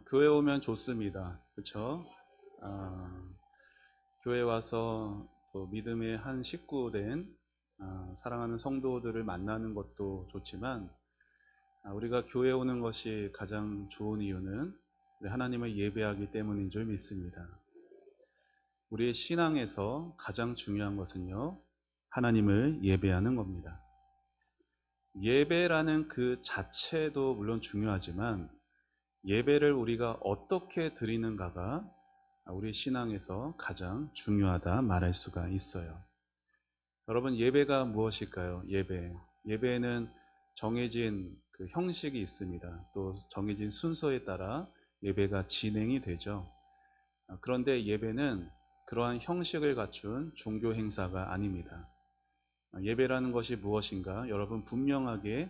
교회 오면 좋습니다. 그렇죠? 교회 와서 또 믿음의 한 식구 된 사랑하는 성도들을 만나는 것도 좋지만 우리가 교회 오는 것이 가장 좋은 이유는 우리 하나님을 예배하기 때문인 줄 믿습니다. 우리의 신앙에서 가장 중요한 것은요, 하나님을 예배하는 겁니다. 예배라는 그 자체도 물론 중요하지만 예배를 우리가 어떻게 드리는가가 우리 신앙에서 가장 중요하다 말할 수가 있어요. 여러분, 예배가 무엇일까요? 예배에는 정해진 그 형식이 있습니다. 또 정해진 순서에 따라 예배가 진행이 되죠. 그런데 예배는 그러한 형식을 갖춘 종교 행사가 아닙니다. 예배라는 것이 무엇인가? 여러분 분명하게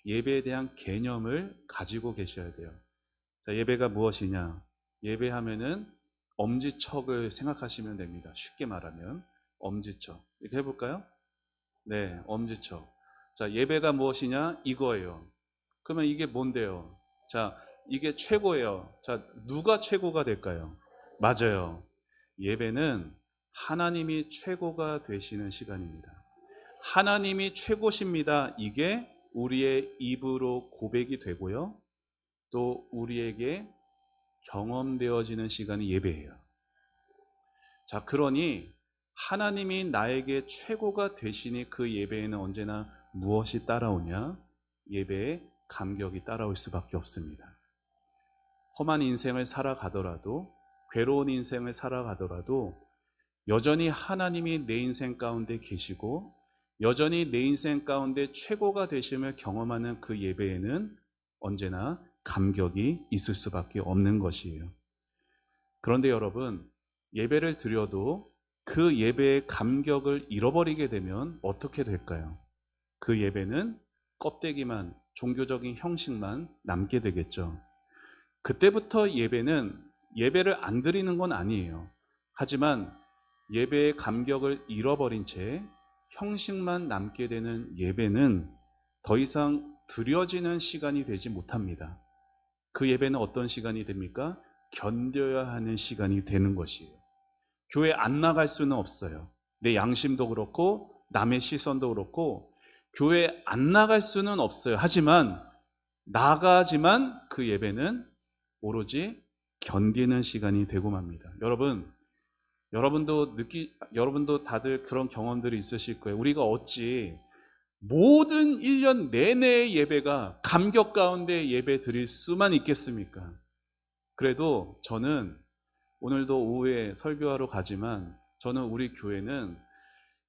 예배에 대한 개념을 가지고 계셔야 돼요. 자, 예배가 무엇이냐? 예배하면은 엄지척을 생각하시면 됩니다. 쉽게 말하면 엄지척. 이렇게 해볼까요? 네, 엄지척. 자, 예배가 무엇이냐? 이거예요. 그러면 이게 뭔데요? 자, 이게 최고예요. 자, 누가 최고가 될까요? 맞아요. 예배는 하나님이 최고가 되시는 시간입니다. 하나님이 최고십니다. 이게 우리의 입으로 고백이 되고요. 또 우리에게 경험되어지는 시간이 예배예요. 자, 그러니 하나님이 나에게 최고가 되시니 그 예배에는 언제나 무엇이 따라오냐? 예배에 감격이 따라올 수밖에 없습니다. 험한 인생을 살아가더라도, 괴로운 인생을 살아가더라도 여전히 하나님이 내 인생 가운데 계시고 여전히 내 인생 가운데 최고가 되심을 경험하는 그 예배에는 언제나 감격이 있을 수밖에 없는 것이에요. 그런데 여러분, 예배를 드려도 그 예배의 감격을 잃어버리게 되면 어떻게 될까요? 그 예배는 껍데기만, 종교적인 형식만 남게 되겠죠. 그때부터 예배를 안 드리는 건 아니에요. 하지만 예배의 감격을 잃어버린 채 형식만 남게 되는 예배는 더 이상 드려지는 시간이 되지 못합니다. 그 예배는 어떤 시간이 됩니까? 견뎌야 하는 시간이 되는 것이에요. 교회 안 나갈 수는 없어요. 내 양심도 그렇고 남의 시선도 그렇고 교회 안 나갈 수는 없어요. 하지만 나가지만 그 예배는 오로지 견디는 시간이 되고 맙니다. 여러분도 다들 그런 경험들이 있으실 거예요. 우리가 어찌 모든 1년 내내의 예배가 감격 가운데 예배 드릴 수만 있겠습니까? 그래도 저는 오늘도 오후에 설교하러 가지만 저는 우리 교회는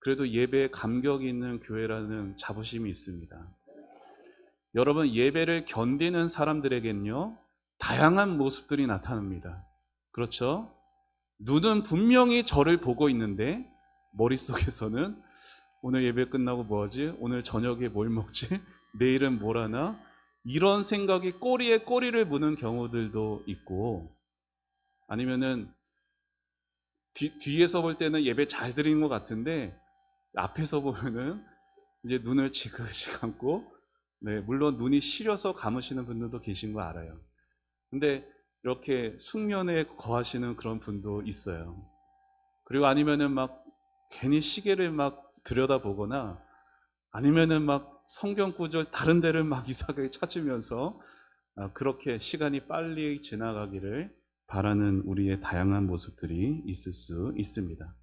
그래도 예배에 감격이 있는 교회라는 자부심이 있습니다. 여러분, 예배를 견디는 사람들에겐요, 다양한 모습들이 나타납니다. 그렇죠? 눈은 분명히 저를 보고 있는데 머릿속에서는 오늘 예배 끝나고 뭐하지? 오늘 저녁에 뭘 먹지? 내일은 뭘 하나? 이런 생각이 꼬리에 꼬리를 무는 경우들도 있고, 아니면은 뒤에서 볼 때는 예배 잘 드리는 것 같은데 앞에서 보면은 이제 눈을 지그시 감고, 네, 물론 눈이 시려서 감으시는 분들도 계신 거 알아요. 근데 이렇게 숙면에 거하시는 그런 분도 있어요. 그리고 아니면은 막 괜히 시계를 막 들여다보거나 아니면은 막 성경 구절 다른 데를 막 이상하게 찾으면서 그렇게 시간이 빨리 지나가기를 바라는 우리의 다양한 모습들이 있을 수 있습니다.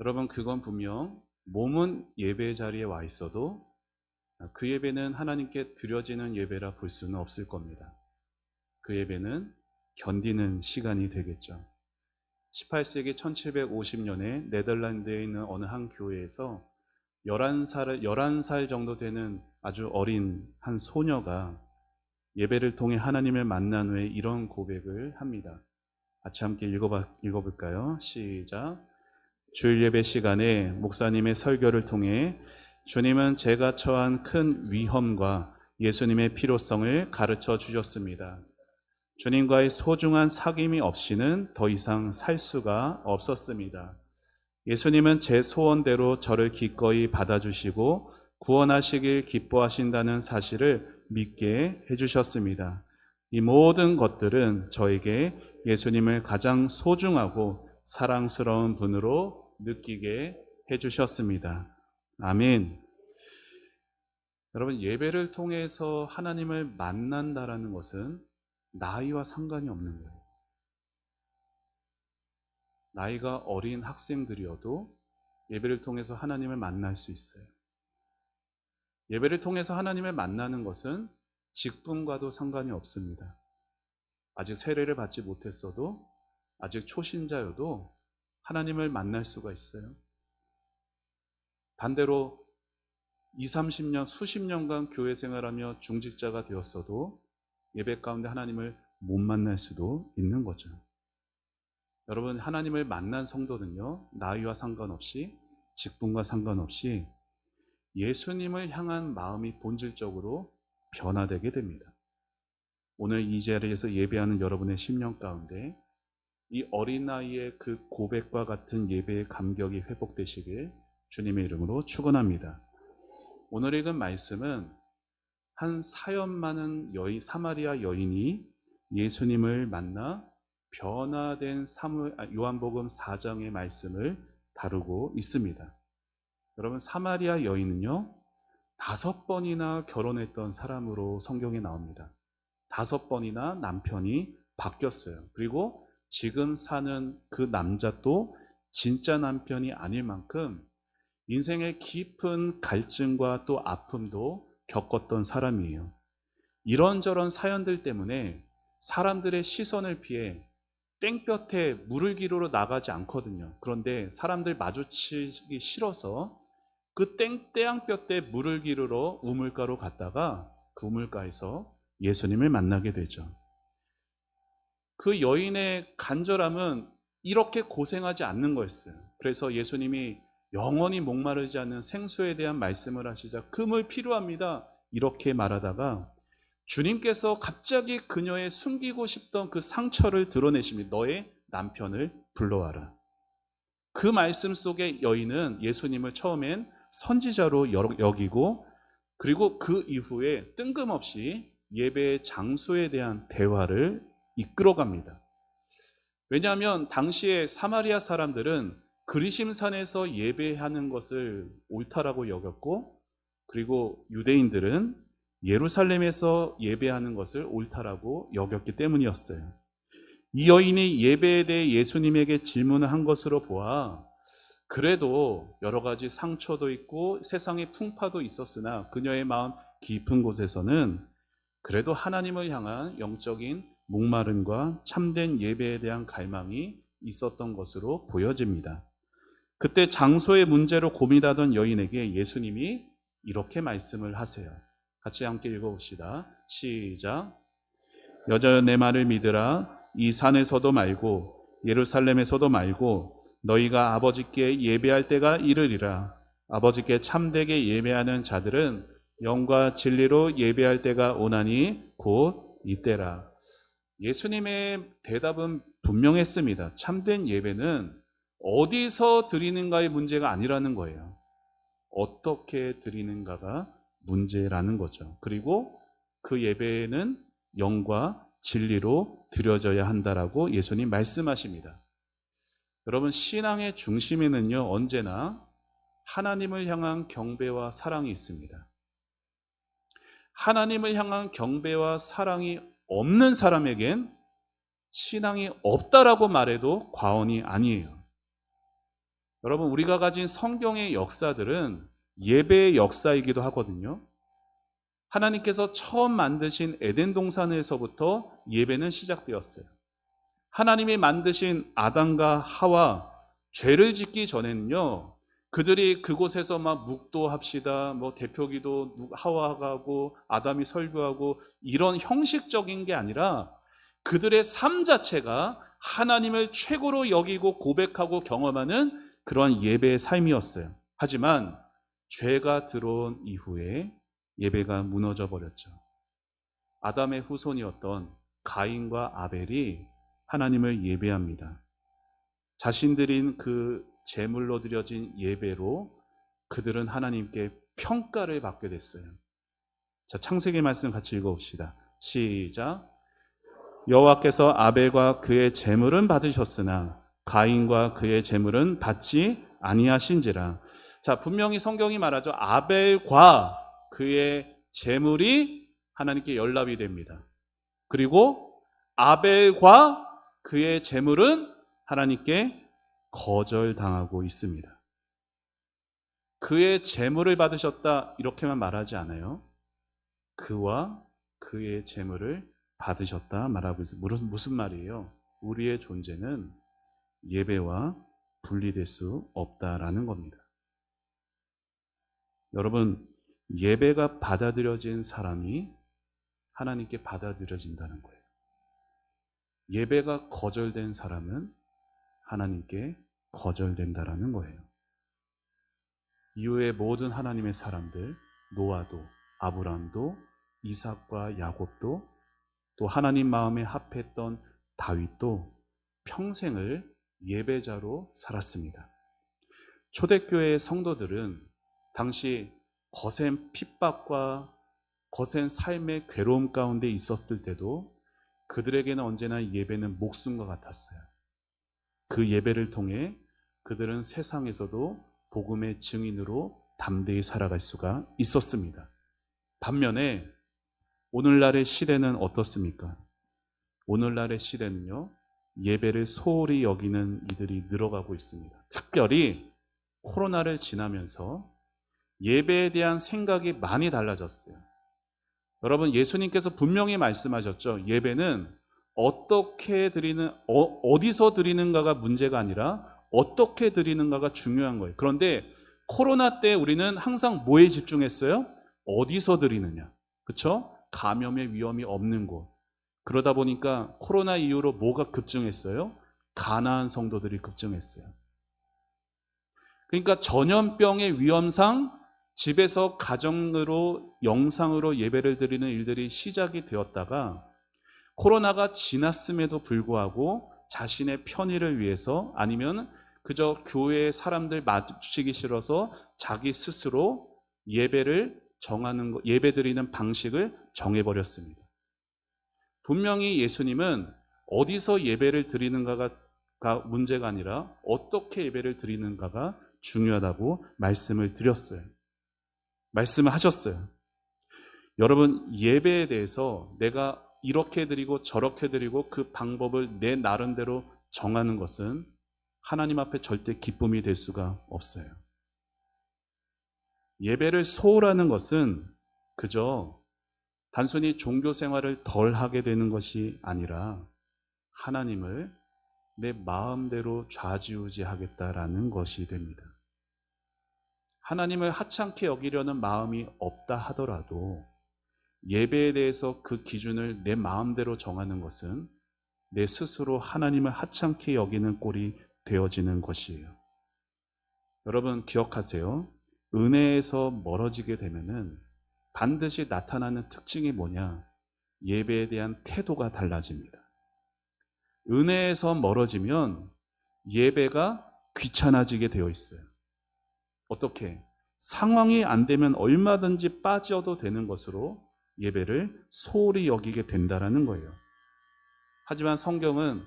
여러분, 그건 분명 몸은 예배 자리에 와 있어도 그 예배는 하나님께 드려지는 예배라 볼 수는 없을 겁니다. 그 예배는 견디는 시간이 되겠죠. 18세기 1750년에 네덜란드에 있는 어느 한 교회에서 11살 정도 되는 아주 어린 한 소녀가 예배를 통해 하나님을 만난 후에 이런 고백을 합니다. 같이 함께 읽어볼까요? 시작. 주일 예배 시간에 목사님의 설교를 통해 주님은 제가 처한 큰 위험과 예수님의 필요성을 가르쳐 주셨습니다. 주님과의 소중한 사귐이 없이는 더 이상 살 수가 없었습니다. 예수님은 제 소원대로 저를 기꺼이 받아주시고 구원하시길 기뻐하신다는 사실을 믿게 해주셨습니다. 이 모든 것들은 저에게 예수님을 가장 소중하고 사랑스러운 분으로 느끼게 해주셨습니다. 아멘. 여러분, 예배를 통해서 하나님을 만난다라는 것은 나이와 상관이 없는 거예요. 나이가 어린 학생들이어도 예배를 통해서 하나님을 만날 수 있어요. 예배를 통해서 하나님을 만나는 것은 직분과도 상관이 없습니다. 아직 세례를 받지 못했어도, 아직 초신자여도 하나님을 만날 수가 있어요. 반대로 20, 30년, 수십 년간 교회 생활하며 중직자가 되었어도 예배 가운데 하나님을 못 만날 수도 있는 거죠. 여러분, 하나님을 만난 성도는요, 나이와 상관없이, 직분과 상관없이 예수님을 향한 마음이 본질적으로 변화되게 됩니다. 오늘 이 자리에서 예배하는 여러분의 심령 가운데 이 어린 나이의 그 고백과 같은 예배의 감격이 회복되시길 주님의 이름으로 축원합니다. 오늘 읽은 말씀은 한 사연 많은 사마리아 여인이 예수님을 만나 변화된 요한복음 4장의 말씀을 다루고 있습니다. 여러분, 사마리아 여인은요, 5번이나 결혼했던 사람으로 성경에 나옵니다. 5번이나 남편이 바뀌었어요. 그리고 지금 사는 그 남자도 진짜 남편이 아닐 만큼 인생의 깊은 갈증과 또 아픔도 겪었던 사람이에요. 이런저런 사연들 때문에 사람들의 시선을 피해 땡볕에 물을 기르러 나가지 않거든요. 그런데 사람들 마주치기 싫어서 그 태양볕에 물을 기르러 우물가로 갔다가 그 우물가에서 예수님을 만나게 되죠. 그 여인의 간절함은 이렇게 고생하지 않는 거였어요. 그래서 예수님이 영원히 목마르지 않는 생수에 대한 말씀을 하시자 그 물 필요합니다, 이렇게 말하다가 주님께서 갑자기 그녀의 숨기고 싶던 그 상처를 드러내십니다. 너의 남편을 불러와라. 그 말씀 속에 여인은 예수님을 처음엔 선지자로 여기고, 그리고 그 이후에 뜬금없이 예배의 장소에 대한 대화를 이끌어갑니다. 왜냐하면 당시에 사마리아 사람들은 그리심산에서 예배하는 것을 옳다라고 여겼고, 그리고 유대인들은 예루살렘에서 예배하는 것을 옳다라고 여겼기 때문이었어요. 이 여인이 예배에 대해 예수님에게 질문을 한 것으로 보아 그래도 여러 가지 상처도 있고 세상의 풍파도 있었으나 그녀의 마음 깊은 곳에서는 그래도 하나님을 향한 영적인 목마름과 참된 예배에 대한 갈망이 있었던 것으로 보여집니다. 그때 장소의 문제로 고민하던 여인에게 예수님이 이렇게 말씀을 하세요. 같이 함께 읽어봅시다. 시작. 여자여, 내 말을 믿으라. 이 산에서도 말고 예루살렘에서도 말고 너희가 아버지께 예배할 때가 이르리라. 아버지께 참되게 예배하는 자들은 영과 진리로 예배할 때가 오나니 곧 이때라. 예수님의 대답은 분명했습니다. 참된 예배는 어디서 드리는가의 문제가 아니라는 거예요. 어떻게 드리는가가 문제라는 거죠. 그리고 그 예배는 영과 진리로 드려져야 한다라고 예수님 말씀하십니다. 여러분, 신앙의 중심에는요, 언제나 하나님을 향한 경배와 사랑이 있습니다. 하나님을 향한 경배와 사랑이 없는 사람에겐 신앙이 없다라고 말해도 과언이 아니에요. 여러분, 우리가 가진 성경의 역사들은 예배의 역사이기도 하거든요. 하나님께서 처음 만드신 에덴 동산에서부터 예배는 시작되었어요. 하나님이 만드신 아담과 하와 죄를 짓기 전에는요, 그들이 그곳에서 막 묵도합시다, 대표기도 하와가 하고 아담이 설교하고 이런 형식적인 게 아니라 그들의 삶 자체가 하나님을 최고로 여기고 고백하고 경험하는 그러한 예배의 삶이었어요. 하지만 죄가 들어온 이후에 예배가 무너져 버렸죠. 아담의 후손이었던 가인과 아벨이 하나님을 예배합니다. 자신들인 그 제물로 드려진 예배로 그들은 하나님께 평가를 받게 됐어요. 자, 창세기 말씀 같이 읽어봅시다. 시작. 여호와께서 아벨과 그의 제물은 받으셨으나 가인과 그의 제물은 받지 아니하신지라. 자, 분명히 성경이 말하죠. 아벨과 그의 제물이 하나님께 연락이 됩니다. 그리고 아벨과 그의 제물은 하나님께 거절당하고 있습니다. 그의 제물을 받으셨다 이렇게만 말하지 않아요. 그와 그의 제물을 받으셨다 말하고 있어요. 무슨 말이에요? 우리의 존재는 예배와 분리될 수 없다라는 겁니다. 여러분, 예배가 받아들여진 사람이 하나님께 받아들여진다는 거예요. 예배가 거절된 사람은 하나님께 거절된다라는 거예요. 이후에 모든 하나님의 사람들, 노아도, 아브람도, 이삭과 야곱도, 또 하나님 마음에 합했던 다윗도 평생을 예배자로 살았습니다. 초대교회의 성도들은 당시 거센 핍박과 거센 삶의 괴로움 가운데 있었을 때도 그들에게는 언제나 예배는 목숨과 같았어요. 그 예배를 통해 그들은 세상에서도 복음의 증인으로 담대히 살아갈 수가 있었습니다. 반면에 오늘날의 시대는 어떻습니까? 오늘날의 시대는요, 예배를 소홀히 여기는 이들이 늘어가고 있습니다. 특별히 코로나를 지나면서 예배에 대한 생각이 많이 달라졌어요. 여러분, 예수님께서 분명히 말씀하셨죠. 예배는 어떻게 드리는, 어디서 드리는가가 문제가 아니라 어떻게 드리는가가 중요한 거예요. 그런데 코로나 때 우리는 항상 뭐에 집중했어요? 어디서 드리느냐. 그렇죠? 감염의 위험이 없는 곳. 그러다 보니까 코로나 이후로 뭐가 급증했어요? 가나안 성도들이 급증했어요. 그러니까 전염병의 위험상 집에서 가정으로 영상으로 예배를 드리는 일들이 시작이 되었다가 코로나가 지났음에도 불구하고 자신의 편의를 위해서 아니면 그저 교회의 사람들 마주치기 싫어서 자기 스스로 예배를 정하는 것, 예배 드리는 방식을 정해버렸습니다. 분명히 예수님은 어디서 예배를 드리는가가 문제가 아니라 어떻게 예배를 드리는가가 중요하다고 말씀을 드렸어요. 말씀을 하셨어요. 여러분, 예배에 대해서 내가 이렇게 드리고 저렇게 드리고 그 방법을 내 나름대로 정하는 것은 하나님 앞에 절대 기쁨이 될 수가 없어요. 예배를 소홀하는 것은 그저 단순히 종교 생활을 덜 하게 되는 것이 아니라 하나님을 내 마음대로 좌지우지하겠다라는 것이 됩니다. 하나님을 하찮게 여기려는 마음이 없다 하더라도 예배에 대해서 그 기준을 내 마음대로 정하는 것은 내 스스로 하나님을 하찮게 여기는 꼴이 되어지는 것이에요. 여러분 기억하세요. 은혜에서 멀어지게 되면은 반드시 나타나는 특징이 뭐냐? 예배에 대한 태도가 달라집니다. 은혜에서 멀어지면 예배가 귀찮아지게 되어 있어요. 어떻게? 상황이 안 되면 얼마든지 빠져도 되는 것으로 예배를 소홀히 여기게 된다라는 거예요. 하지만 성경은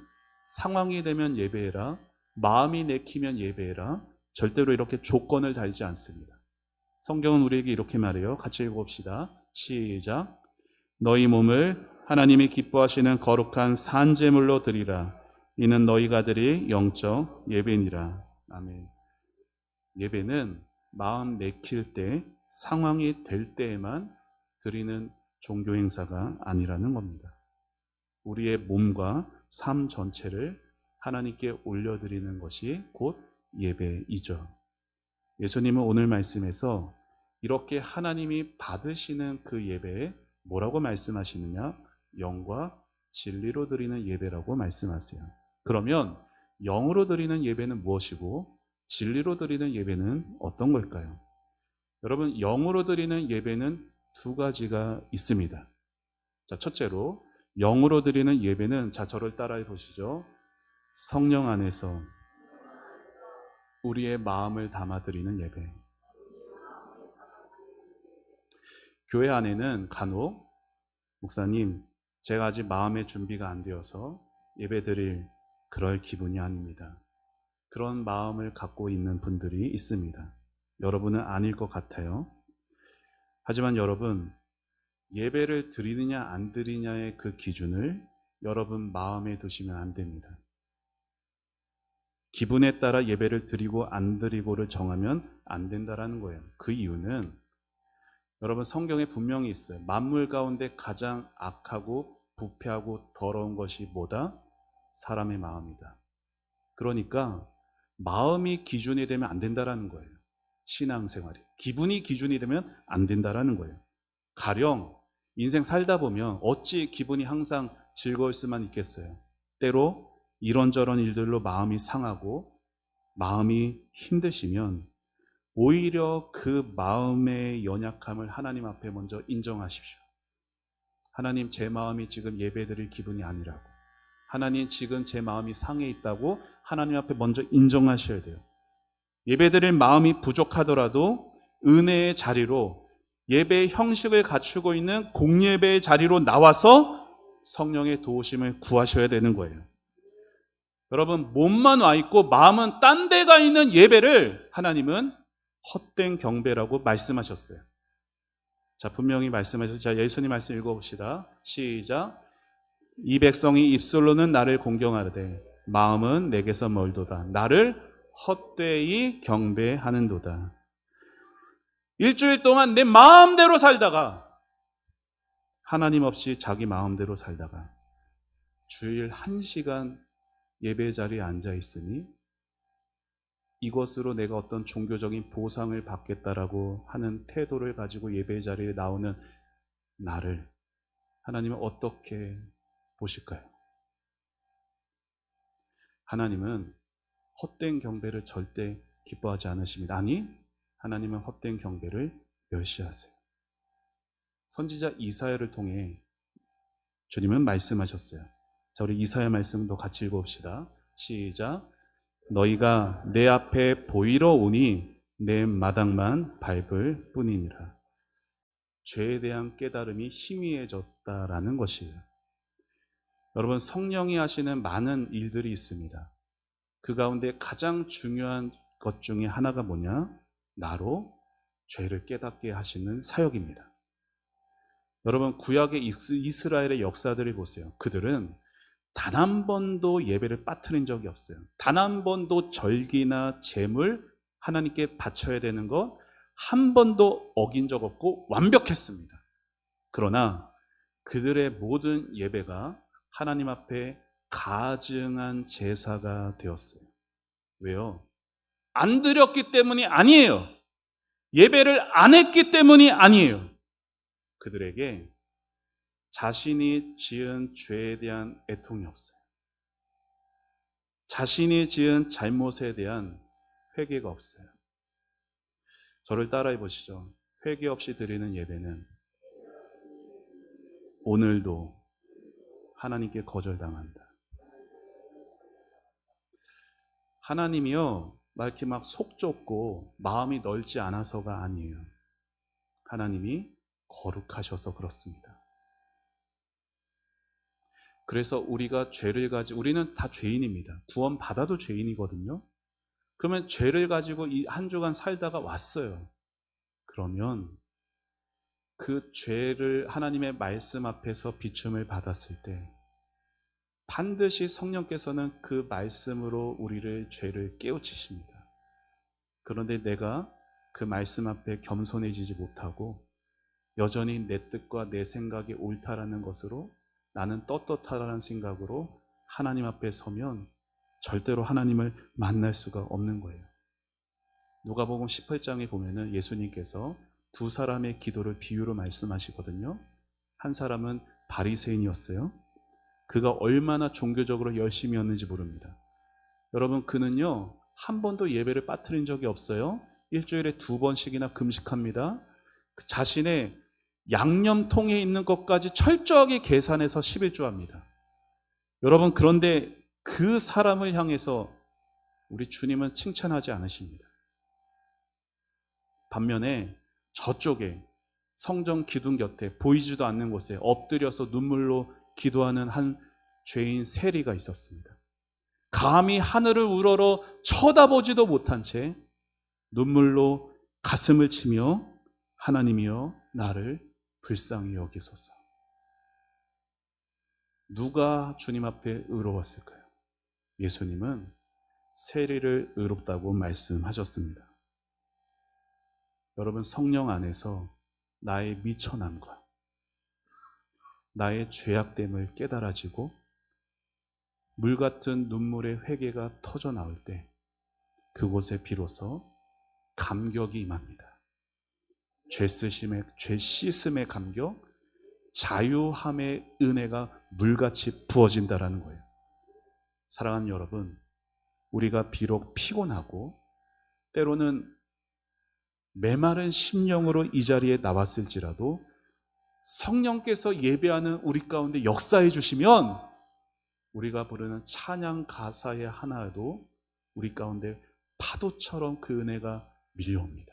상황이 되면 예배해라, 마음이 내키면 예배해라, 절대로 이렇게 조건을 달지 않습니다. 성경은 우리에게 이렇게 말해요. 같이 읽어봅시다. 시작. 너희 몸을 하나님이 기뻐하시는 거룩한 산제물로 드리라. 이는 너희가 드릴 영적 예배니라. 아멘. 예배는 마음 내킬 때, 상황이 될 때에만 드리는 종교 행사가 아니라는 겁니다. 우리의 몸과 삶 전체를 하나님께 올려드리는 것이 곧 예배이죠. 예수님은 오늘 말씀에서 이렇게 하나님이 받으시는 그 예배에 뭐라고 말씀하시느냐? 영과 진리로 드리는 예배라고 말씀하세요. 그러면 영으로 드리는 예배는 무엇이고 진리로 드리는 예배는 어떤 걸까요? 여러분, 영으로 드리는 예배는 두 가지가 있습니다. 자, 첫째로 영으로 드리는 예배는, 자, 저를 따라해 보시죠. 성령 안에서 우리의 마음을 담아 드리는 예배. 교회 안에는 간혹 목사님, 제가 아직 마음의 준비가 안 되어서 예배드릴 그럴 기분이 아닙니다. 그런 마음을 갖고 있는 분들이 있습니다. 여러분은 아닐 것 같아요. 하지만 여러분, 예배를 드리느냐 안 드리냐의 그 기준을 여러분 마음에 두시면 안 됩니다. 기분에 따라 예배를 드리고 안 드리고를 정하면 안 된다라는 거예요. 그 이유는 여러분 성경에 분명히 있어요. 만물 가운데 가장 악하고 부패하고 더러운 것이 뭐다? 사람의 마음이다. 그러니까 마음이 기준이 되면 안 된다라는 거예요. 신앙생활이. 기분이 기준이 되면 안 된다라는 거예요. 가령 인생 살다 보면 어찌 기분이 항상 즐거울 수만 있겠어요. 때로 이런저런 일들로 마음이 상하고 마음이 힘드시면 오히려 그 마음의 연약함을 하나님 앞에 먼저 인정하십시오. 하나님, 제 마음이 지금 예배드릴 기분이 아니라고. 하나님, 지금 제 마음이 상해 있다고 하나님 앞에 먼저 인정하셔야 돼요. 예배드릴 마음이 부족하더라도 은혜의 자리로, 예배의 형식을 갖추고 있는 공예배의 자리로 나와서 성령의 도우심을 구하셔야 되는 거예요. 여러분, 몸만 와 있고 마음은 딴 데가 있는 예배를 하나님은 헛된 경배라고 말씀하셨어요. 자, 분명히 말씀하셨어요. 자, 예수님 말씀 읽어봅시다. 시작. 이 백성이 입술로는 나를 공경하되 마음은 내게서 멀도다. 나를 헛되이 경배하는도다. 일주일 동안 내 마음대로 살다가, 하나님 없이 자기 마음대로 살다가 주일 1시간 예배 자리에 앉아 있으니 이것으로 내가 어떤 종교적인 보상을 받겠다라고 하는 태도를 가지고 예배 자리에 나오는 나를 하나님은 어떻게 보실까요? 하나님은 헛된 경배를 절대 기뻐하지 않으십니다. 아니, 하나님은 헛된 경배를 멸시하세요. 선지자 이사야를 통해 주님은 말씀하셨어요. 자, 우리 이사야 말씀도 같이 읽어봅시다. 시작. 너희가 내 앞에 보이러 오니 내 마당만 밟을 뿐이니라. 죄에 대한 깨달음이 희미해졌다라는 것이에요. 여러분, 성령이 하시는 많은 일들이 있습니다. 그 가운데 가장 중요한 것 중에 하나가 뭐냐? 나로 죄를 깨닫게 하시는 사역입니다. 여러분, 구약의 이스라엘의 역사들을 보세요. 그들은 단 한 번도 예배를 빠뜨린 적이 없어요. 단 한 번도 절기나 제물 하나님께 바쳐야 되는 것 한 번도 어긴 적 없고 완벽했습니다. 그러나 그들의 모든 예배가 하나님 앞에 가증한 제사가 되었어요. 왜요? 안 드렸기 때문이 아니에요. 예배를 안 했기 때문이 아니에요. 그들에게 자신이 지은 죄에 대한 애통이 없어요. 자신이 지은 잘못에 대한 회개가 없어요. 저를 따라해 보시죠. 회개 없이 드리는 예배는 오늘도 하나님께 거절당한다. 하나님이요, 이렇게 막 속 좁고 마음이 넓지 않아서가 아니에요. 하나님이 거룩하셔서 그렇습니다. 그래서 우리가 죄를 가지고, 우리는 다 죄인입니다. 구원 받아도 죄인이거든요. 그러면 죄를 가지고 이 한 주간 살다가 왔어요. 그러면 그 죄를 하나님의 말씀 앞에서 비춤을 받았을 때 반드시 성령께서는 그 말씀으로 우리를 죄를 깨우치십니다. 그런데 내가 그 말씀 앞에 겸손해지지 못하고 여전히 내 뜻과 내 생각이 옳다라는 것으로, 나는 떳떳하다는 생각으로 하나님 앞에 서면 절대로 하나님을 만날 수가 없는 거예요. 누가복음 18장에 보면은 예수님께서 두 사람의 기도를 비유로 말씀하시거든요. 한 사람은 바리새인이었어요. 그가 얼마나 종교적으로 열심히였는지 모릅니다. 여러분, 그는요 한 번도 예배를 빠뜨린 적이 없어요. 일주일에 2번씩이나 금식합니다. 자신의 양념통에 있는 것까지 철저하게 계산해서 11조합니다. 여러분, 그런데 그 사람을 향해서 우리 주님은 칭찬하지 않으십니다. 반면에 저쪽에 성전 기둥 곁에 보이지도 않는 곳에 엎드려서 눈물로 기도하는 한 죄인 세리가 있었습니다. 감히 하늘을 우러러 쳐다보지도 못한 채 눈물로 가슴을 치며 하나님이여 나를 불쌍히 여기소서. 누가 주님 앞에 의로웠을까요? 예수님은 세리를 의롭다고 말씀하셨습니다. 여러분, 성령 안에서 나의 미천함과 나의 죄악됨을 깨달아지고 물같은 눈물의 회개가 터져 나올 때 그곳에 비로소 감격이 임합니다. 죄 씻음의 감격, 자유함의 은혜가 물같이 부어진다라는 거예요. 사랑하는 여러분, 우리가 비록 피곤하고 때로는 메마른 심령으로 이 자리에 나왔을지라도 성령께서 예배하는 우리 가운데 역사해 주시면 우리가 부르는 찬양 가사의 하나에도 우리 가운데 파도처럼 그 은혜가 밀려옵니다.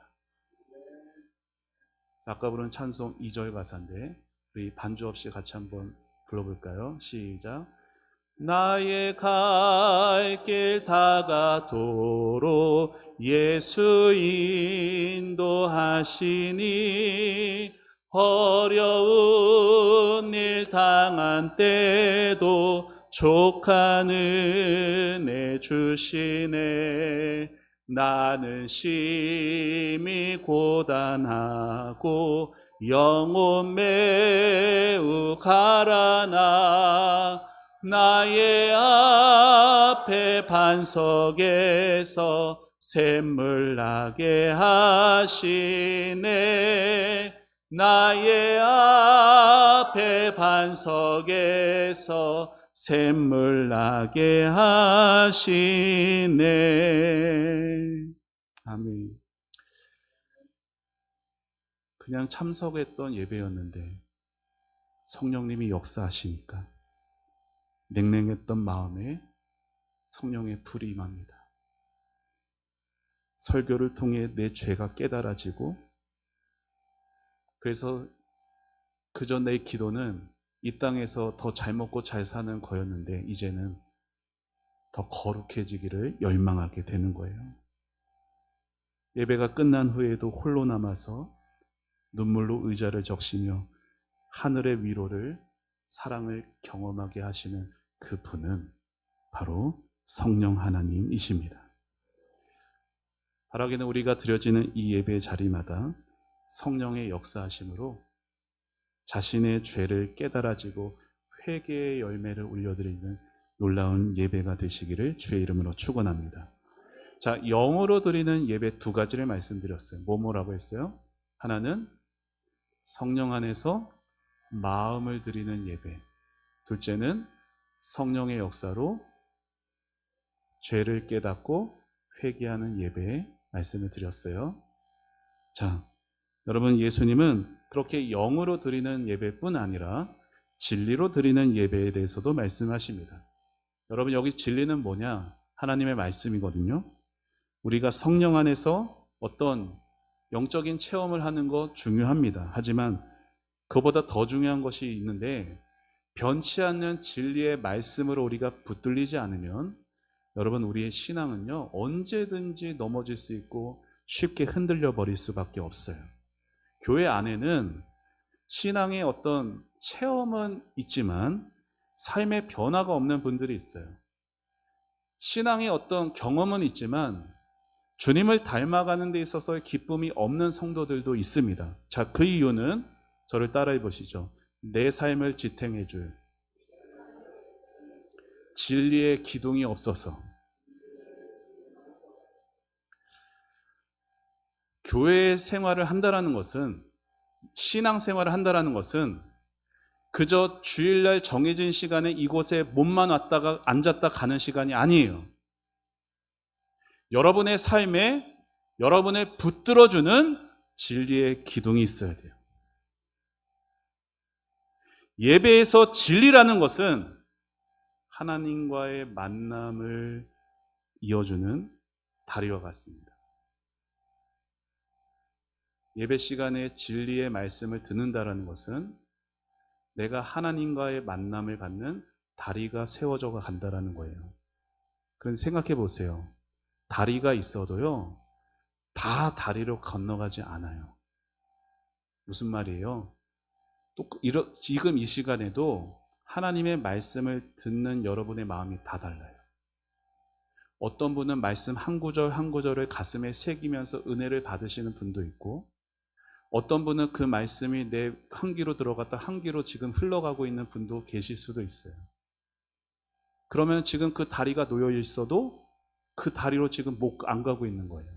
아까 부른 찬송 2절 가사인데 우리 반주 없이 같이 한번 불러볼까요? 시작. 나의 갈 길 다가도록 예수 인도하시니 어려운 일 당한 때도 족한 은혜 주시네. 나는 심히 고단하고 영혼 매우 가라나 나의 앞에 반석에서 샘물 나게 하시네. 나의 앞에 반석에서 샘물 나게 하시네. 아멘. 그냥 참석했던 예배였는데 성령님이 역사하시니까 냉랭했던 마음에 성령의 불이 임합니다. 설교를 통해 내 죄가 깨달아지고, 그래서 그전 내 기도는 이 땅에서 더 잘 먹고 잘 사는 거였는데 이제는 더 거룩해지기를 열망하게 되는 거예요. 예배가 끝난 후에도 홀로 남아서 눈물로 의자를 적시며 하늘의 위로를, 사랑을 경험하게 하시는 그 분은 바로 성령 하나님이십니다. 바라기는 우리가 드려지는 이 예배 자리마다 성령의 역사하심으로 자신의 죄를 깨달아지고 회개의 열매를 올려드리는 놀라운 예배가 되시기를 주의 이름으로 축원합니다. 자, 영어로 드리는 예배 두 가지를 말씀드렸어요. 뭐라고 했어요? 하나는 성령 안에서 마음을 드리는 예배, 둘째는 성령의 역사로 죄를 깨닫고 회개하는 예배의 말씀을 드렸어요. 자, 여러분, 예수님은 그렇게 영으로 드리는 예배뿐 아니라 진리로 드리는 예배에 대해서도 말씀하십니다. 여러분, 여기 진리는 뭐냐? 하나님의 말씀이거든요. 우리가 성령 안에서 어떤 영적인 체험을 하는 거 중요합니다. 하지만 그보다 더 중요한 것이 있는데, 변치 않는 진리의 말씀으로 우리가 붙들리지 않으면 여러분, 우리의 신앙은요 언제든지 넘어질 수 있고 쉽게 흔들려 버릴 수밖에 없어요. 교회 안에는 신앙의 어떤 체험은 있지만 삶의 변화가 없는 분들이 있어요. 신앙의 어떤 경험은 있지만 주님을 닮아가는 데 있어서의 기쁨이 없는 성도들도 있습니다. 자, 그 이유는 저를 따라해 보시죠. 내 삶을 지탱해 줄 진리의 기둥이 없어서. 교회 생활을 한다라는 것은, 신앙 생활을 한다라는 것은 그저 주일날 정해진 시간에 이곳에 몸만 왔다가 앉았다 가는 시간이 아니에요. 여러분의 삶에 여러분을 붙들어주는 진리의 기둥이 있어야 돼요. 예배에서 진리라는 것은 하나님과의 만남을 이어주는 다리와 같습니다. 예배 시간에 진리의 말씀을 듣는다라는 것은 내가 하나님과의 만남을 갖는 다리가 세워져 간다라는 거예요. 그런데 생각해 보세요. 다리가 있어도요, 다 다리로 건너가지 않아요. 무슨 말이에요? 또 지금 이 시간에도 하나님의 말씀을 듣는 여러분의 마음이 다 달라요. 어떤 분은 말씀 한 구절 한 구절을 가슴에 새기면서 은혜를 받으시는 분도 있고, 어떤 분은 그 말씀이 내 한 귀로 들어갔다 한 귀로 지금 흘러가고 있는 분도 계실 수도 있어요. 그러면 지금 그 다리가 놓여 있어도 그 다리로 지금 못 안 가고 있는 거예요.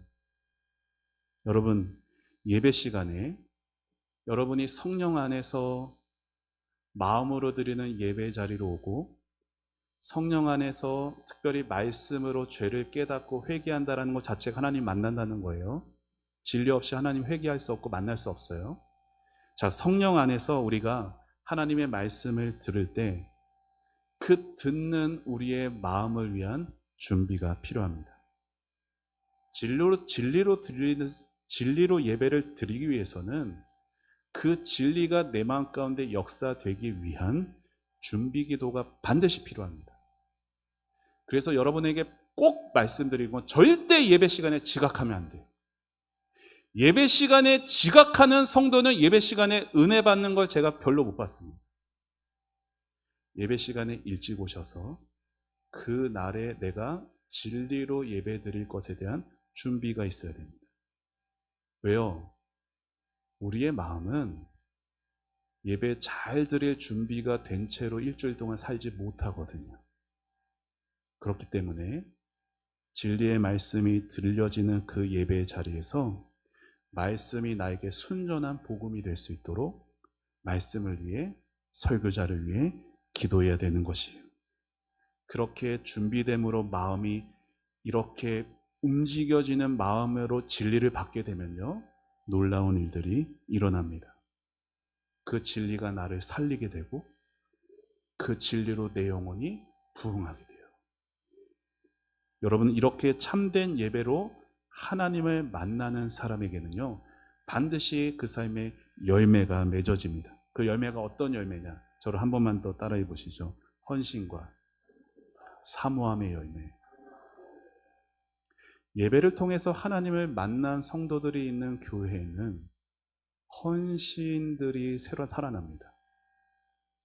여러분, 예배 시간에 여러분이 성령 안에서 마음으로 드리는 예배 자리로 오고, 성령 안에서 특별히 말씀으로 죄를 깨닫고 회개한다는 것 자체가 하나님 만난다는 거예요. 진리 없이 하나님 회개할 수 없고 만날 수 없어요. 자, 성령 안에서 우리가 하나님의 말씀을 들을 때 그 듣는 우리의 마음을 위한 준비가 필요합니다. 진리로 예배를 드리기 위해서는 그 진리가 내 마음 가운데 역사되기 위한 준비 기도가 반드시 필요합니다. 그래서 여러분에게 꼭 말씀드리는 건 절대 예배 시간에 지각하면 안 돼요. 예배 시간에 지각하는 성도는 예배 시간에 은혜 받는 걸 제가 별로 못 봤습니다. 예배 시간에 일찍 오셔서 그 날에 내가 진리로 예배 드릴 것에 대한 준비가 있어야 됩니다. 왜요? 우리의 마음은 예배 잘 드릴 준비가 된 채로 일주일 동안 살지 못하거든요. 그렇기 때문에 진리의 말씀이 들려지는 그 예배 자리에서 말씀이 나에게 순전한 복음이 될 수 있도록 말씀을 위해, 설교자를 위해 기도해야 되는 것이에요. 그렇게 준비됨으로 마음이 이렇게 움직여지는 마음으로 진리를 받게 되면요, 놀라운 일들이 일어납니다. 그 진리가 나를 살리게 되고 그 진리로 내 영혼이 부흥하게 돼요. 여러분, 이렇게 참된 예배로 하나님을 만나는 사람에게는요, 반드시 그 삶의 열매가 맺어집니다. 그 열매가 어떤 열매냐? 저를 한 번만 더 따라해 보시죠. 헌신과 사모함의 열매. 예배를 통해서 하나님을 만난 성도들이 있는 교회에는 헌신들이 새로 살아납니다.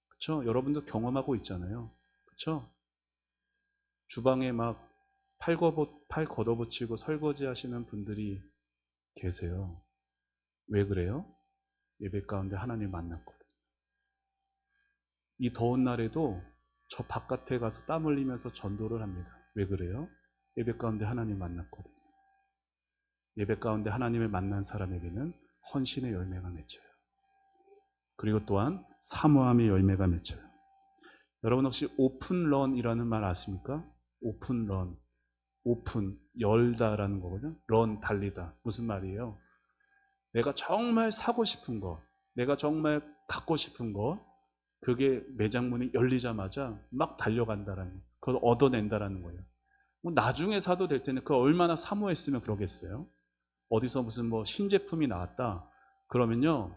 그렇죠? 여러분도 경험하고 있잖아요. 그렇죠? 주방에 막 팔 걷어붙이고 설거지 하시는 분들이 계세요. 왜 그래요? 예배 가운데 하나님 만났거든요. 이 더운 날에도 저 바깥에 가서 땀 흘리면서 전도를 합니다. 왜 그래요? 예배 가운데 하나님 만났거든요. 예배 가운데 하나님을 만난 사람에게는 헌신의 열매가 맺혀요. 그리고 또한 사모함의 열매가 맺혀요. 여러분 혹시 오픈런이라는 말 아십니까? 오픈런. 오픈, 열다라는 거거든요. 런, 달리다. 무슨 말이에요? 내가 정말 사고 싶은 거, 내가 정말 갖고 싶은 거, 그게 매장문이 열리자마자 막 달려간다라는 거예요. 그걸 얻어낸다라는 거예요. 뭐 나중에 사도 될 텐데 그걸 얼마나 사모했으면 그러겠어요? 어디서 무슨 뭐 신제품이 나왔다 그러면요,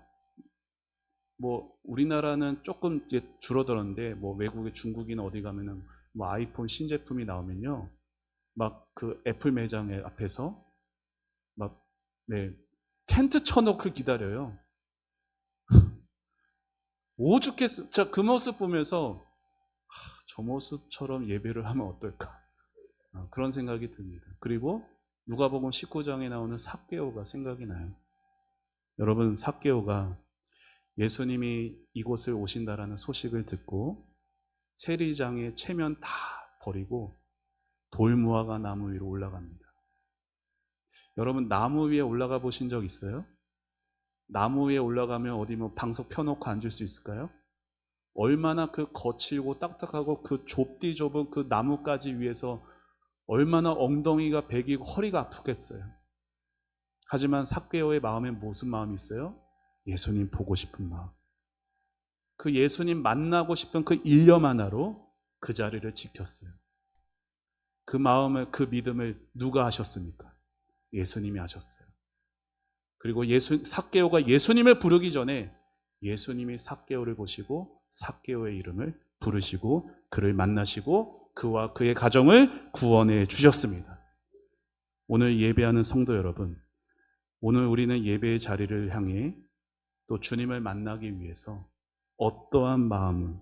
뭐 우리나라는 조금 이제 줄어들었는데 뭐 외국에 중국이나 어디 가면은 뭐 아이폰 신제품이 나오면요, 막 그 애플 매장 앞에서 막 텐트 쳐놓고 기다려요. 오죽했어. 자, 그 모습 보면서 저 모습처럼 예배를 하면 어떨까? 그런 생각이 듭니다. 그리고 누가복음 19장에 나오는 삭개오가 생각이 나요. 여러분, 삭개오가 예수님이 이곳을 오신다라는 소식을 듣고 세리장의 체면 다 버리고 돌무화과 나무 위로 올라갑니다. 여러분, 나무 위에 올라가 보신 적 있어요? 나무 위에 올라가면 어디 뭐 방석 펴놓고 앉을 수 있을까요? 얼마나 그 거칠고 딱딱하고 그 좁디 좁은 그 나무가지 위에서 얼마나 엉덩이가 베기고 허리가 아프겠어요. 하지만 삭개오의 마음에 무슨 마음이 있어요? 예수님 보고 싶은 마음. 그 예수님 만나고 싶은 그 일념 하나로 그 자리를 지켰어요. 그 마음을, 그 믿음을 누가 하셨습니까? 예수님이 하셨어요. 그리고 삭개오가 예수님을 부르기 전에 예수님이 삭개오를 보시고 삭개오의 이름을 부르시고 그를 만나시고 그와 그의 가정을 구원해 주셨습니다. 오늘 예배하는 성도 여러분, 오늘 우리는 예배의 자리를 향해 또 주님을 만나기 위해서 어떠한 마음을,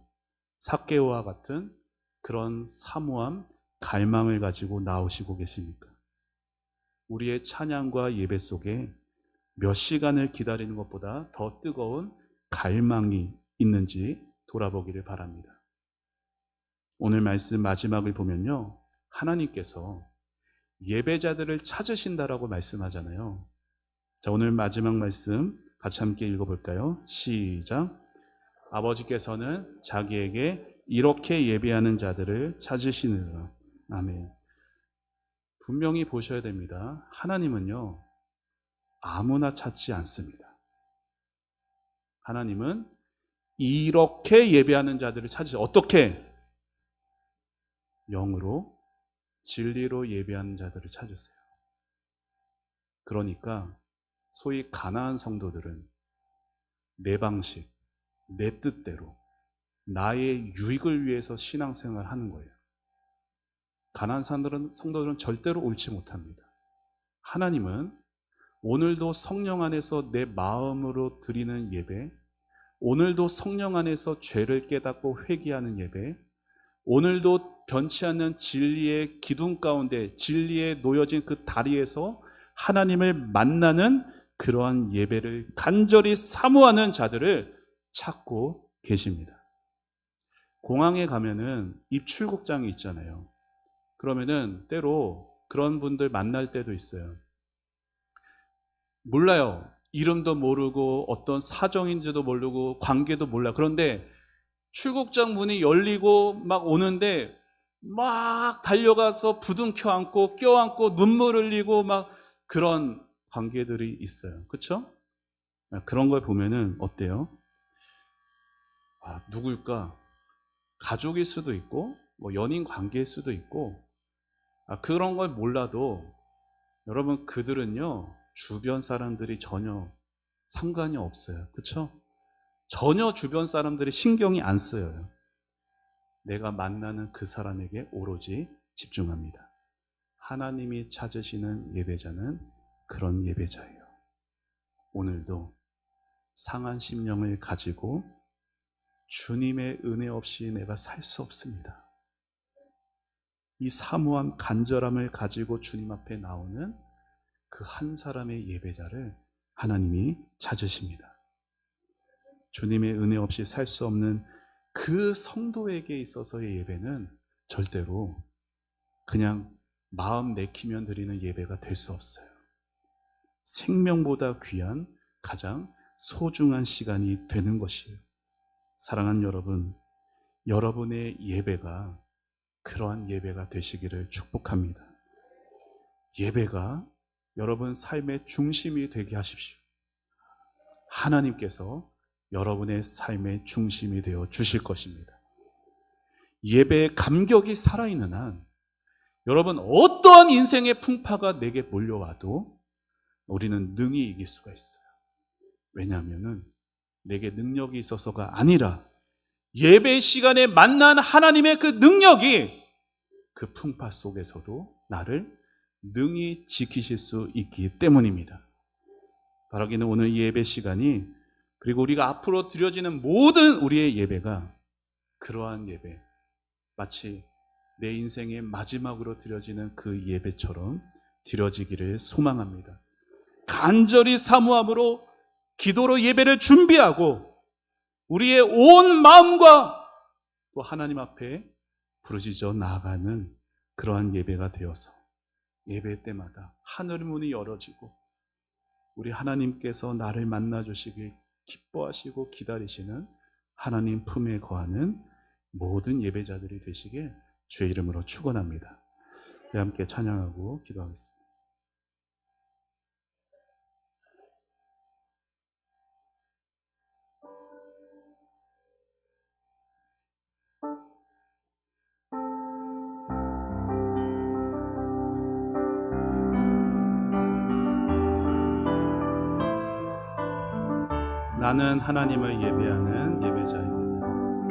삭개오와 같은 그런 사모함, 갈망을 가지고 나오시고 계십니까? 우리의 찬양과 예배 속에 몇 시간을 기다리는 것보다 더 뜨거운 갈망이 있는지 돌아보기를 바랍니다. 오늘 말씀 마지막을 보면요, 하나님께서 예배자들을 찾으신다라고 말씀하잖아요. 자, 오늘 마지막 말씀 같이 함께 읽어볼까요? 시작. 아버지께서는 자기에게 이렇게 예배하는 자들을 찾으시느라. 아멘. 분명히 보셔야 됩니다. 하나님은요, 아무나 찾지 않습니다. 하나님은 이렇게 예배하는 자들을 찾으셔. 어떻게? 영으로, 진리로 예배하는 자들을 찾으세요. 그러니까 소위 가나안 성도들은 내 방식, 내 뜻대로 나의 유익을 위해서 신앙생활을 하는 거예요. 가나안 성도들은 절대로 옳지 못합니다. 하나님은 오늘도 성령 안에서 내 마음으로 드리는 예배, 오늘도 성령 안에서 죄를 깨닫고 회개하는 예배, 오늘도 변치 않는 진리의 기둥 가운데 진리에 놓여진 그 다리에서 하나님을 만나는 그러한 예배를 간절히 사모하는 자들을 찾고 계십니다. 공항에 가면은 입출국장이 있잖아요. 그러면은 때로 그런 분들 만날 때도 있어요. 몰라요. 이름도 모르고 어떤 사정인지도 모르고 관계도 몰라. 그런데 출국장 문이 열리고 막 오는데 막 달려가서 부둥켜 안고 껴안고 눈물 흘리고 막 그런 관계들이 있어요. 그렇죠? 그런 걸 보면은 어때요? 아, 누굴까? 가족일 수도 있고 뭐 연인 관계일 수도 있고 그런 걸 몰라도 여러분 그들은요 주변 사람들이 전혀 상관이 없어요. 그렇죠? 전혀 주변 사람들이 신경이 안 쓰여요. 내가 만나는 그 사람에게 오로지 집중합니다. 하나님이 찾으시는 예배자는 그런 예배자예요. 오늘도 상한 심령을 가지고 주님의 은혜 없이 내가 살 수 없습니다. 이 사모함, 간절함을 가지고 주님 앞에 나오는 그 한 사람의 예배자를 하나님이 찾으십니다. 주님의 은혜 없이 살 수 없는 그 성도에게 있어서의 예배는 절대로 그냥 마음 내키면 드리는 예배가 될 수 없어요. 생명보다 귀한 가장 소중한 시간이 되는 것이에요. 사랑하는 여러분, 여러분의 예배가 그러한 예배가 되시기를 축복합니다. 예배가 여러분 삶의 중심이 되게 하십시오. 하나님께서 여러분의 삶의 중심이 되어 주실 것입니다. 예배의 감격이 살아있는 한 여러분 어떠한 인생의 풍파가 내게 몰려와도 우리는 능히 이길 수가 있어요. 왜냐하면 내게 능력이 있어서가 아니라 예배 시간에 만난 하나님의 그 능력이 그 풍파 속에서도 나를 능히 지키실 수 있기 때문입니다. 바라기는 오늘 예배 시간이 그리고 우리가 앞으로 드려지는 모든 우리의 예배가 그러한 예배, 마치 내 인생의 마지막으로 드려지는 그 예배처럼 드려지기를 소망합니다. 간절히 사모함으로 기도로 예배를 준비하고 우리의 온 마음과 또 하나님 앞에 부르짖어 나아가는 그러한 예배가 되어서 예배 때마다 하늘 문이 열어지고 우리 하나님께서 나를 만나주시길 기뻐하시고 기다리시는 하나님 품에 거하는 모든 예배자들이 되시길 주의 이름으로 축원합니다. 함께 찬양하고 기도하겠습니다. 나는 하나님을 예배하는 예배자입니다.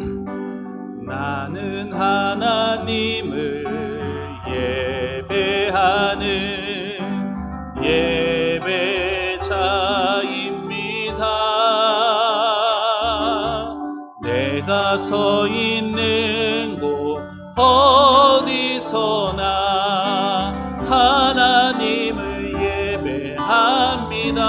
나는 하나님을 예배하는 예배자입니다. 내가 서 있는 곳 어디서나 하나님을 예배합니다.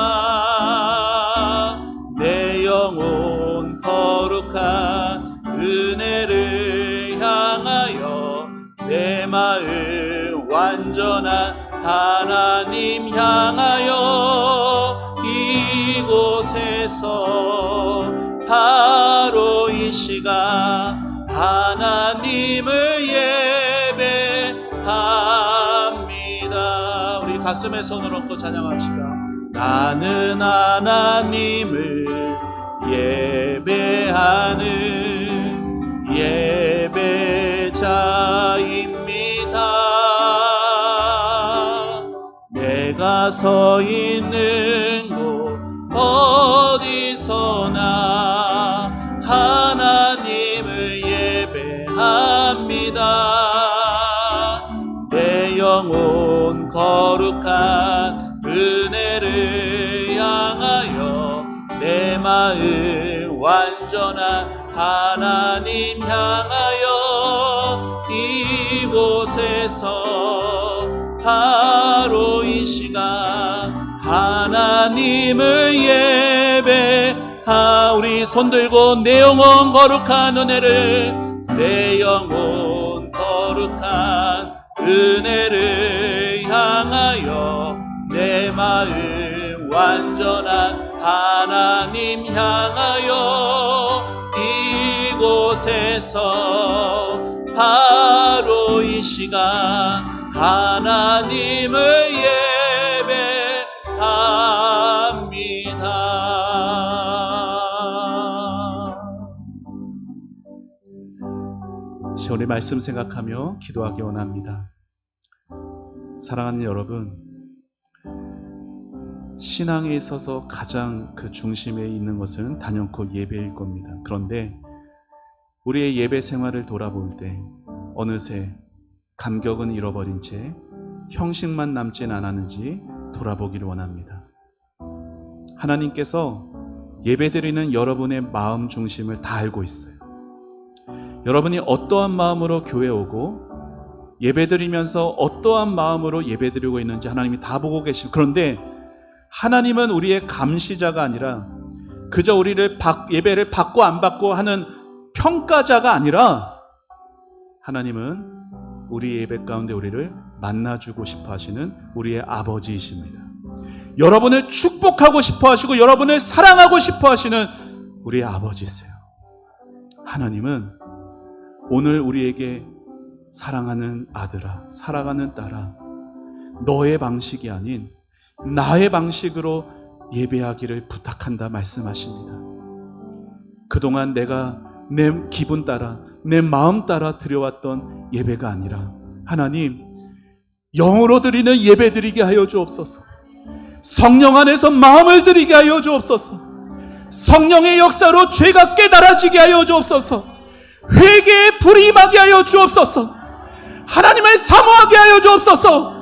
내 영혼 거룩한 은혜를 향하여 내 마음 완전한 하나님 향하여 이곳에서 바로 이 시간 하나님을 예배합니다. 우리 가슴에 손을 얹고 찬양합시다. 나는 하나님을 예배하는 예배자입니다. 내가 서 있는 곳 어디서나 하나님을 예배합니다. 내 영혼 거룩한 은혜를 향하여 내 마음 완전한 하나님 향하여 이곳에서 바로 이 시간 하나님을 우리 손들고 내 영혼 거룩한 은혜를 내 영혼 거룩한 은혜를 향하여 내 마음 완전한 하나님 향하여 이곳에서 바로 이 시간 하나님을 예배합니다. 오늘 말씀 생각하며 기도하기 원합니다. 사랑하는 여러분, 신앙에 있어서 가장 그 중심에 있는 것은 단연코 예배일 겁니다. 그런데 우리의 예배 생활을 돌아볼 때 어느새 감격은 잃어버린 채 형식만 남진 않았는지 돌아보기를 원합니다. 하나님께서 예배드리는 여러분의 마음 중심을 다 알고 있어요. 여러분이 어떠한 마음으로 교회 오고 예배드리면서 어떠한 마음으로 예배드리고 있는지 하나님이 다 보고 계시고, 그런데 하나님은 우리의 감시자가 아니라 그저 우리를 예배를 받고 안 받고 하는 평가자가 아니라 하나님은 우리 예배 가운데 우리를 만나주고 싶어 하시는 우리의 아버지이십니다. 여러분을 축복하고 싶어 하시고 여러분을 사랑하고 싶어 하시는 우리의 아버지세요. 하나님은 오늘 우리에게 사랑하는 아들아, 사랑하는 딸아, 너의 방식이 아닌 나의 방식으로 예배하기를 부탁한다 말씀하십니다. 그동안 내가 내 기분 따라 내 마음 따라 드려왔던 예배가 아니라 하나님, 영으로 드리는 예배 드리게 하여 주옵소서. 성령 안에서 마음을 드리게 하여 주옵소서. 성령의 역사로 죄가 깨달아지게 하여 주옵소서. 회개의 불이 임하게 하여 주옵소서. 하나님을 사모하게 하여 주옵소서.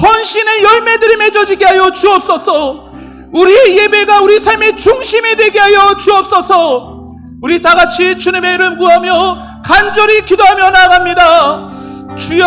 헌신의 열매들이 맺어지게 하여 주옵소서. 우리의 예배가 우리 삶의 중심이 되게 하여 주옵소서. 우리 다 같이 주님의 이름 구하며 간절히 기도하며 나아갑니다. 주여,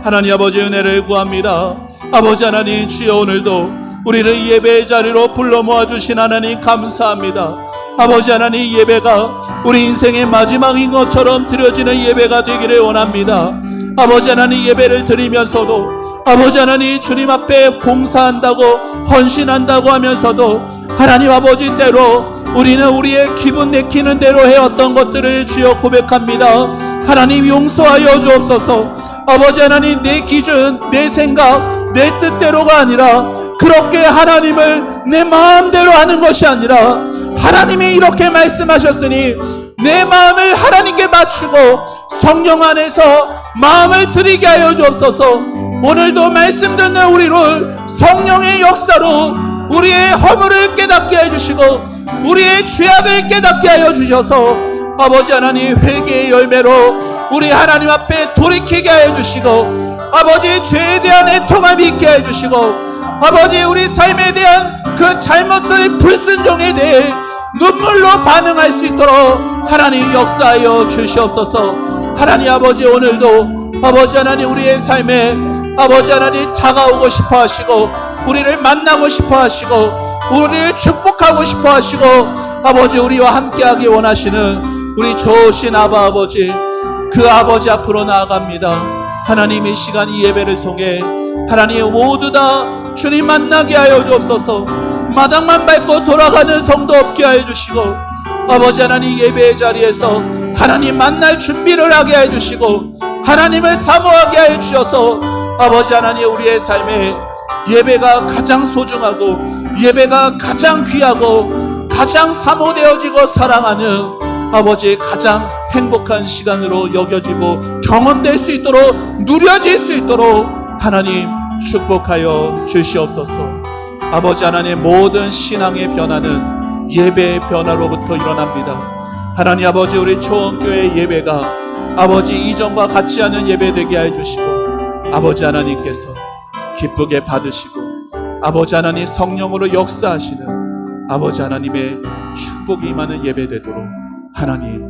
하나님 아버지 은혜를 구합니다. 아버지 하나님, 주여 오늘도 우리를 예배의 자리로 불러 모아주신 하나님 감사합니다. 아버지 하나님, 예배가 우리 인생의 마지막인 것처럼 드려지는 예배가 되기를 원합니다. 아버지 하나님, 예배를 드리면서도 아버지 하나님 주님 앞에 봉사한다고 헌신한다고 하면서도 하나님 아버지 때로 우리는 우리의 기분 내키는 대로 해왔던 것들을 주여 고백합니다. 하나님 용서하여 주옵소서. 아버지 하나님, 내 기준, 내 생각, 내 뜻대로가 아니라 그렇게 하나님을 내 마음대로 하는 것이 아니라 하나님이 이렇게 말씀하셨으니 내 마음을 하나님께 맞추고 성령 안에서 마음을 드리게 하여 주옵소서. 오늘도 말씀 듣는 우리를 성령의 역사로 우리의 허물을 깨닫게 해주시고 우리의 죄악을 깨닫게 하여 주셔서 아버지 하나님 회개의 열매로 우리 하나님 앞에 돌이키게 하여 주시고 아버지 죄에 대한 애통함이 있게 하여 주시고 아버지 우리 삶에 대한 그 잘못된 불순종에 대해 눈물로 반응할 수 있도록 하나님 역사하여 주시옵소서. 하나님 아버지 오늘도 아버지 하나님 우리의 삶에 아버지 하나님 다가오고 싶어 하시고 우리를 만나고 싶어 하시고 우리를 축복하고 싶어 하시고 아버지 우리와 함께하기 원하시는 우리 좋으신 아버지 그 아버지 앞으로 나아갑니다. 하나님 이 시간 이 예배를 통해 하나님 모두 다 주님 만나게 하여 주옵소서. 마당만 밟고 돌아가는 성도 없게 하여 주시고 아버지 하나님 예배의 자리에서 하나님 만날 준비를 하게 하여 주시고 하나님을 사모하게 하여 주셔서 아버지 하나님 우리의 삶에 예배가 가장 소중하고 예배가 가장 귀하고 가장 사모되어지고 사랑하는 아버지의 가장 행복한 시간으로 여겨지고 경험될 수 있도록 누려질 수 있도록 하나님 축복하여 주시옵소서. 아버지 하나님 모든 신앙의 변화는 예배의 변화로부터 일어납니다. 하나님 아버지 우리 초원교회 예배가 아버지 이전과 같지 않은 예배 되게 해 주시고 아버지 하나님께서 기쁘게 받으시고 아버지 하나님 성령으로 역사하시는 아버지 하나님의 축복이 임하는 예배 되도록 하나님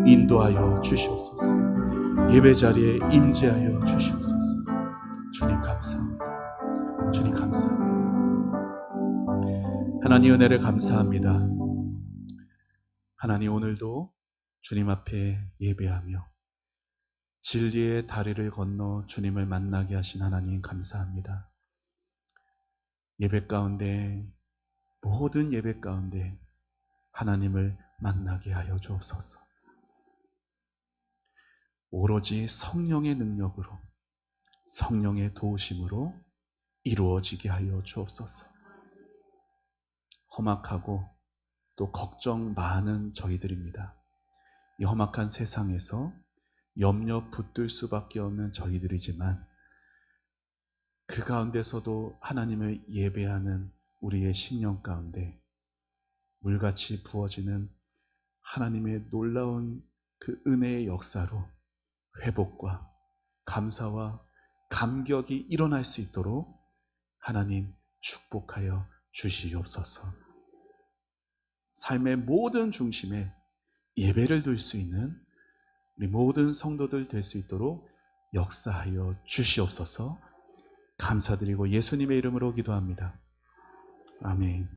인도하여 주시옵소서. 예배 자리에 임재하여 주시옵소서. 주님 감사합니다. 주님 감사합니다. 하나님 은혜를 감사합니다. 하나님 오늘도 주님 앞에 예배하며 진리의 다리를 건너 주님을 만나게 하신 하나님 감사합니다. 예배 가운데 모든 예배 가운데 하나님을 만나게 하여 주옵소서. 오로지 성령의 능력으로 성령의 도우심으로 이루어지게 하여 주옵소서. 험악하고 또 걱정 많은 저희들입니다. 이 험악한 세상에서 염려 붙들 수밖에 없는 저희들이지만 그 가운데서도 하나님을 예배하는 우리의 심령 가운데 물같이 부어지는 하나님의 놀라운 그 은혜의 역사로 회복과 감사와 감격이 일어날 수 있도록 하나님 축복하여 주시옵소서. 삶의 모든 중심에 예배를 둘 수 있는 우리 모든 성도들 될 수 있도록 역사하여 주시옵소서. 감사드리고 예수님의 이름으로 기도합니다. 아멘.